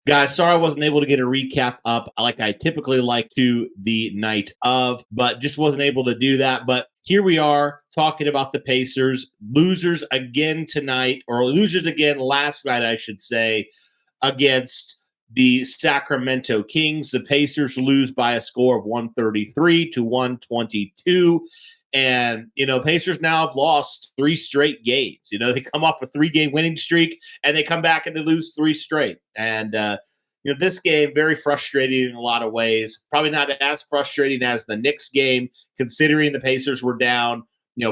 Guys, sorry I wasn't able to get a recap up like I typically like to the night of, but just wasn't able to do that. But here we are talking about the Pacers. Losers again tonight, or losers again last night, I should say, against the Sacramento Kings. The Pacers lose by a score of 133 to 122. And, Pacers now have lost three straight games. They come off a 3-game winning streak and they come back and they lose three straight. And, this game, very frustrating in a lot of ways. Probably not as frustrating as the Knicks game, considering the Pacers were down,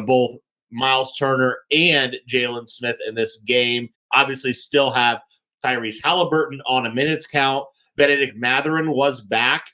both Miles Turner and Jalen Smith in this game. Obviously, still have Tyrese Halliburton on a minutes count. Benedict Mathurin was back,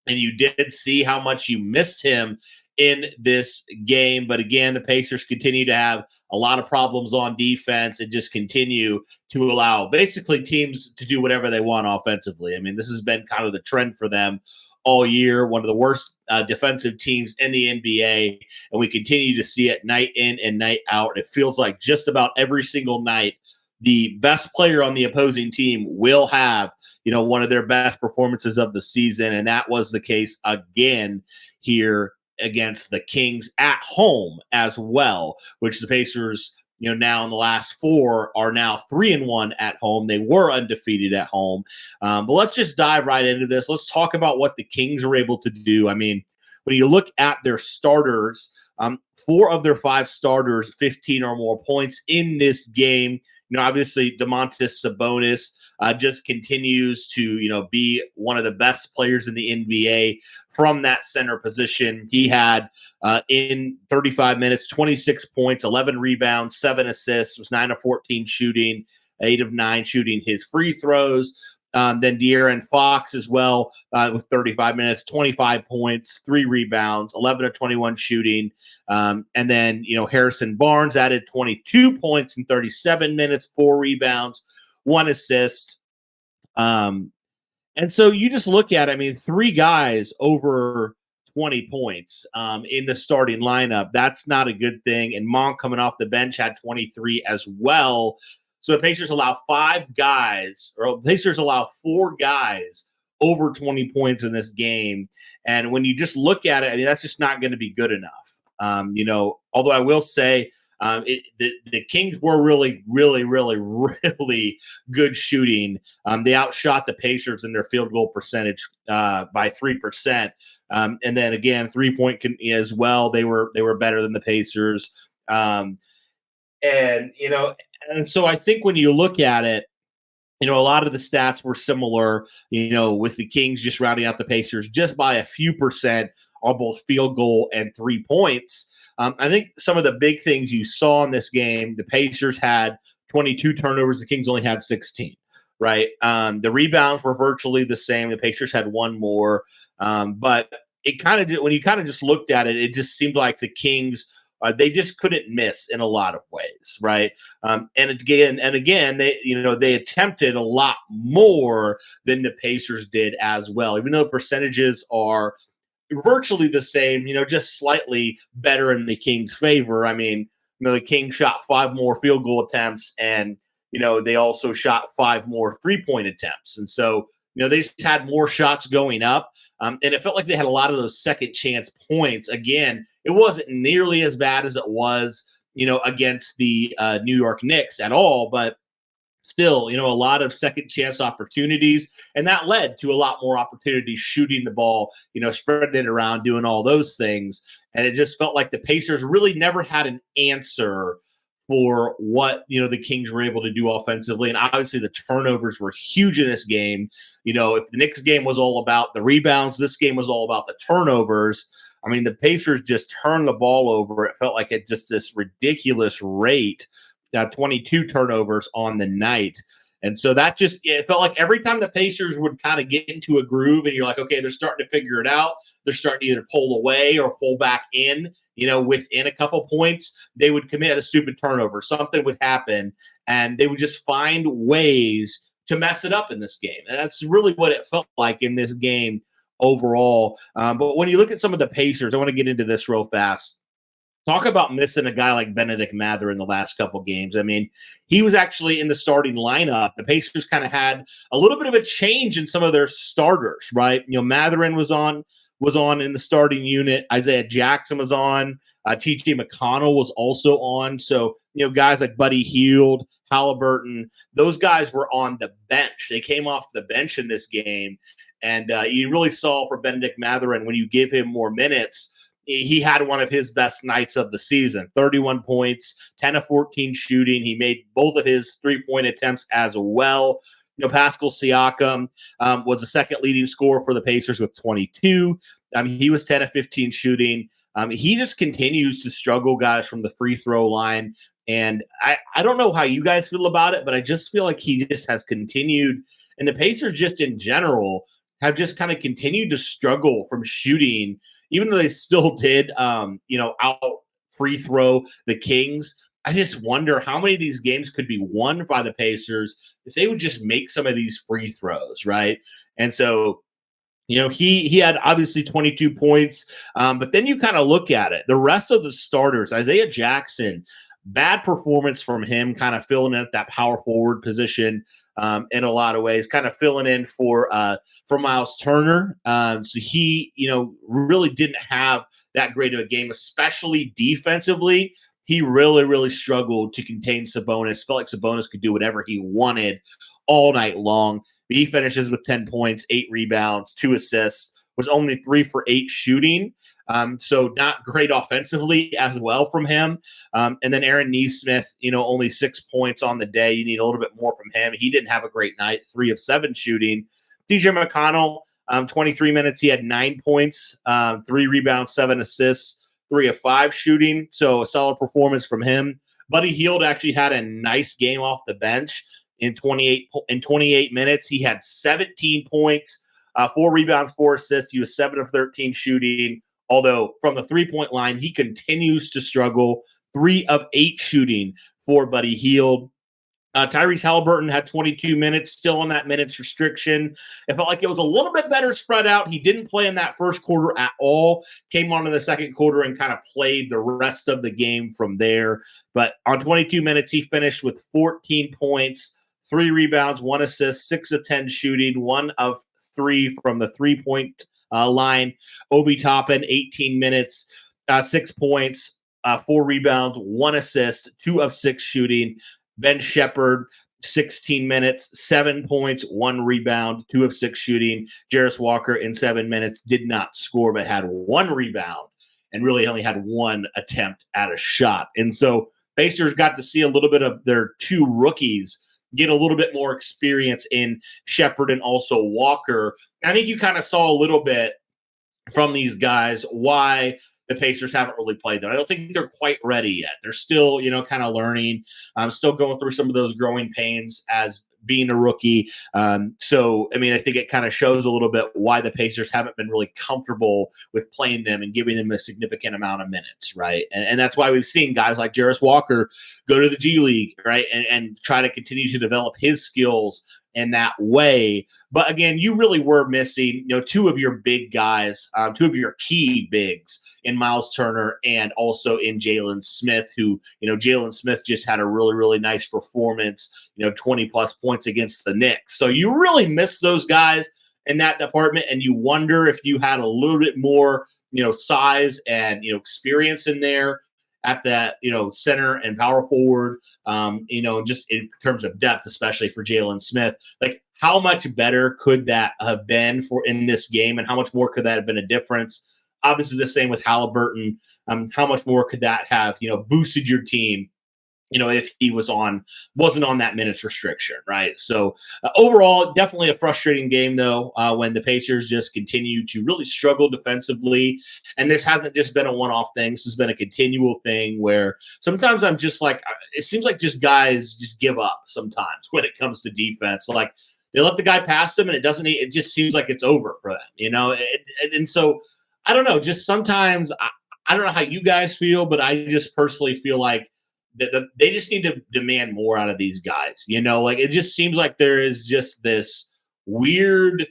and you did see how much you missed him in this game. But again, the Pacers continue to have a lot of problems on defense and just continue to allow basically teams to do whatever they want offensively. I mean, this has been kind of the trend for them all year, one of the worst defensive teams in the NBA. And we continue to see it night in and night out. It feels like just about every single night, the best player on the opposing team will have, one of their best performances of the season. And that was the case again here against the Kings at home as well, which the Pacers, now in the last four are now 3-1 at home. They were undefeated at home. But let's just dive right into this. Let's talk about what the Kings are able to do. I mean, when you look at their starters, 4 of their 5 starters, 15 or more points in this game. Obviously, Domantas Sabonis just continues to, be one of the best players in the NBA from that center position. He had in 35 minutes, 26 points, 11 rebounds, 7 assists, was 9 of 14 shooting, 8 of 9 shooting his free throws. Then De'Aaron Fox as well with 35 minutes, 25 points, 3 rebounds, 11 of 21 shooting. And then, Harrison Barnes added 22 points in 37 minutes, 4 rebounds, 1 assist. And so you just look at, 3 guys over 20 points in the starting lineup. That's not a good thing. And Monk coming off the bench had 23 as well. So the Pacers allow 5 guys, or the Pacers allow 4 guys over 20 points in this game. And when you just look at it, that's just not going to be good enough. Although I will say the Kings were really, really, really, really good shooting. They outshot the Pacers in their field goal percentage by 3%. And then again, 3-point as well. They were better than the Pacers. And so I think when you look at it, a lot of the stats were similar, with the Kings just rounding out the Pacers just by a few percent on both field goal and 3 points. I think some of the big things you saw in this game, the Pacers had 22 turnovers. The Kings only had 16, right? The rebounds were virtually the same. The Pacers had 1 more. But it kind of, when you kind of just looked at it, it just seemed like the Kings – they just couldn't miss in a lot of ways, right? And again, they attempted a lot more than the Pacers did as well, even though percentages are virtually the same, just slightly better in the Kings' favor. The Kings shot 5 more field goal attempts, and they also shot 5 more 3-point attempts, and so they just had more shots going up. And it felt like they had a lot of those second chance points. Again, it wasn't nearly as bad as it was, against the New York Knicks at all, but still, a lot of second chance opportunities. And that led to a lot more opportunities shooting the ball, spreading it around, doing all those things. And it just felt like the Pacers really never had an answer for what the Kings were able to do offensively. And obviously the turnovers were huge in this game. If the Knicks game was all about the rebounds, this game was all about the turnovers. The Pacers just turned the ball over. It felt like at just this ridiculous rate, 22 turnovers on the night. And so it felt like every time the Pacers would kind of get into a groove and you're like, okay, they're starting to figure it out. They're starting to either pull away or pull back in, within a couple points, they would commit a stupid turnover. Something would happen and they would just find ways to mess it up in this game. And that's really what it felt like in this game overall. But when you look at some of the Pacers, I want to get into this real fast. Talk about missing a guy like Benedict Mather in the last couple games. I mean, he was actually in the starting lineup. The Pacers kind of had a little bit of a change in some of their starters, right? Matherin was on in the starting unit. Isaiah Jackson was on. T.J. McConnell was also on. So, guys like Buddy Hield, Halliburton, those guys were on the bench. They came off the bench in this game. And you really saw for Benedict Mathurin, when you give him more minutes, he had one of his best nights of the season. 31 points, 10 of 14 shooting. He made both of his three-point attempts as well. Pascal Siakam was the second leading scorer for the Pacers with 22. He was 10 of 15 shooting. He just continues to struggle, guys, from the free throw line. And I don't know how you guys feel about it, but I just feel like he just has continued. And the Pacers just in general have just kind of continued to struggle from shooting, even though they still did, out free throw the Kings. I just wonder how many of these games could be won by the Pacers if they would just make some of these free throws, right? And so, he had obviously 22 points, but then you kind of look at it. The rest of the starters, Isaiah Jackson, bad performance from him, kind of filling in at that power forward position in a lot of ways, kind of filling in for Miles Turner. So he, really didn't have that great of a game, especially defensively. He really, really struggled to contain Sabonis. Felt like Sabonis could do whatever he wanted all night long. He finishes with 10 points, 8 rebounds, 2 assists, was only 3 for 8 shooting. So not great offensively as well from him. And then Aaron Nesmith, only 6 points on the day. You need a little bit more from him. He didn't have a great night, 3 of 7 shooting. T.J. McConnell, 23 minutes. He had 9 points, 3 rebounds, 7 assists, 3 of 5 shooting. So a solid performance from him. Buddy Hield actually had a nice game off the bench. In 28 minutes, he had 17 points, 4 rebounds, 4 assists. He was 7 of 13 shooting. Although from the three-point line, he continues to struggle. 3 of 8 shooting for Buddy Hield. Tyrese Halliburton had 22 minutes, still on that minutes restriction. It felt like it was a little bit better spread out. He didn't play in that first quarter at all. Came on in the second quarter and kind of played the rest of the game from there. But on 22 minutes, he finished with 14 points, 3 rebounds, 1 assist, 6 of 10 shooting, 1 of 3 from the three-point line. Obi Toppin, 18 minutes, 6 points, 4 rebounds, 1 assist, 2 of 6 shooting. Ben Shepherd, 16 minutes, 7 points, 1 rebound, 2 of 6 shooting. Jarris Walker in 7 minutes did not score, but had 1 rebound and really only had 1 attempt at a shot. And so Pacers got to see a little bit of their 2 rookies get a little bit more experience in Shepherd and also Walker. I think you kind of saw a little bit from these guys why the Pacers haven't really played them. I don't think they're quite ready yet. They're still, kind of learning. Still going through some of those growing pains as being a rookie. So, I think it kind of shows a little bit why the Pacers haven't been really comfortable with playing them and giving them a significant amount of minutes, right? And that's why we've seen guys like Jarris Walker go to the G League, right, and try to continue to develop his skills in that way. But again, you really were missing, 2 of your big guys, 2 of your key bigs in Miles Turner and also in Jalen Smith, who, Jalen Smith just had a really, really nice performance, 20 plus points against the Knicks. So you really miss those guys in that department. And you wonder if you had a little bit more, size and, experience in there at that, center and power forward, just in terms of depth, especially for Jalen Smith. Like, how much better could that have been for in this game, and how much more could that have been a difference? Obviously, the same with Halliburton. How much more could that have, boosted your team, if he wasn't on that minutes restriction, right? So overall, definitely a frustrating game, though, when the Pacers just continue to really struggle defensively. And this hasn't just been a one-off thing. This has been a continual thing where sometimes I'm just like, it seems like just guys just give up sometimes when it comes to defense. Like, they let the guy past them, and it just seems like it's over for them, and so I don't know, just sometimes I don't know how you guys feel, but I just personally feel like they just need to demand more out of these guys. Like, it just seems like there is just this weird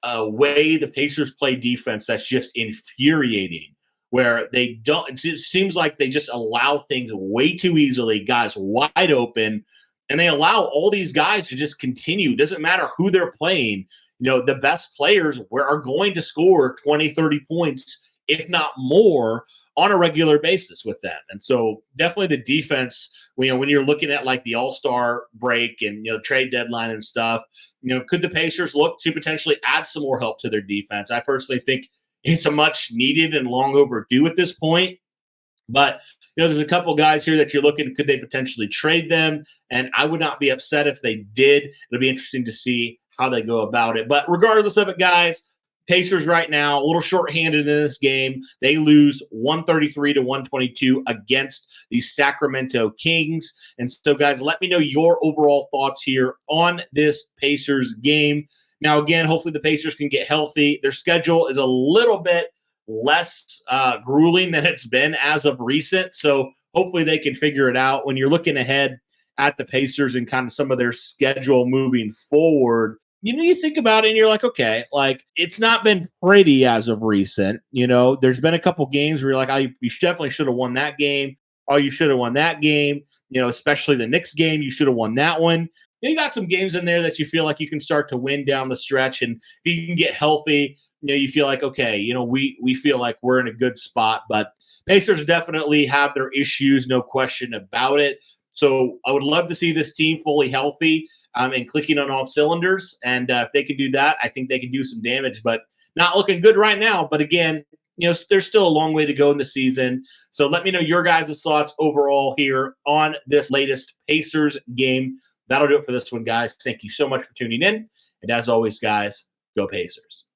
way the Pacers play defense that's just infuriating where they don't, it seems like they just allow things way too easily, guys wide open, and they allow all these guys to just continue. It doesn't matter who they're playing. The best players are going to score 20, 30 points, if not more, on a regular basis with them. And so definitely the defense, when you're looking at like the All-Star break and trade deadline and stuff, could the Pacers look to potentially add some more help to their defense? I personally think it's a much needed and long overdue at this point. But there's a couple guys here that you're looking. Could they potentially trade them? And I would not be upset if they did. It'll be interesting to see how they go about it. But regardless of it, guys, Pacers right now a little shorthanded in this game. They lose 133 to 122 against the Sacramento Kings. And so, guys, let me know your overall thoughts here on this Pacers game. Now, again, hopefully the Pacers can get healthy. Their schedule is a little bit less grueling than it's been as of recent. So hopefully they can figure it out. When you're looking ahead at the Pacers and kind of some of their schedule moving forward, you think about it and you're like, okay, like it's not been pretty as of recent. There's been a couple games where you're like, oh, you definitely should have won that game. Oh, you should have won that game. Especially the Knicks game, you should have won that one. You got some games in there that you feel like you can start to win down the stretch, and if you can get healthy, you feel like, okay, we feel like we're in a good spot. But Pacers definitely have their issues, no question about it. So I would love to see this team fully healthy and clicking on all cylinders. And if they can do that, I think they can do some damage, but not looking good right now. But again, there's still a long way to go in the season. So let me know your guys' thoughts overall here on this latest Pacers game. That'll do it for this one, guys. Thank you so much for tuning in. And as always, guys, go Pacers.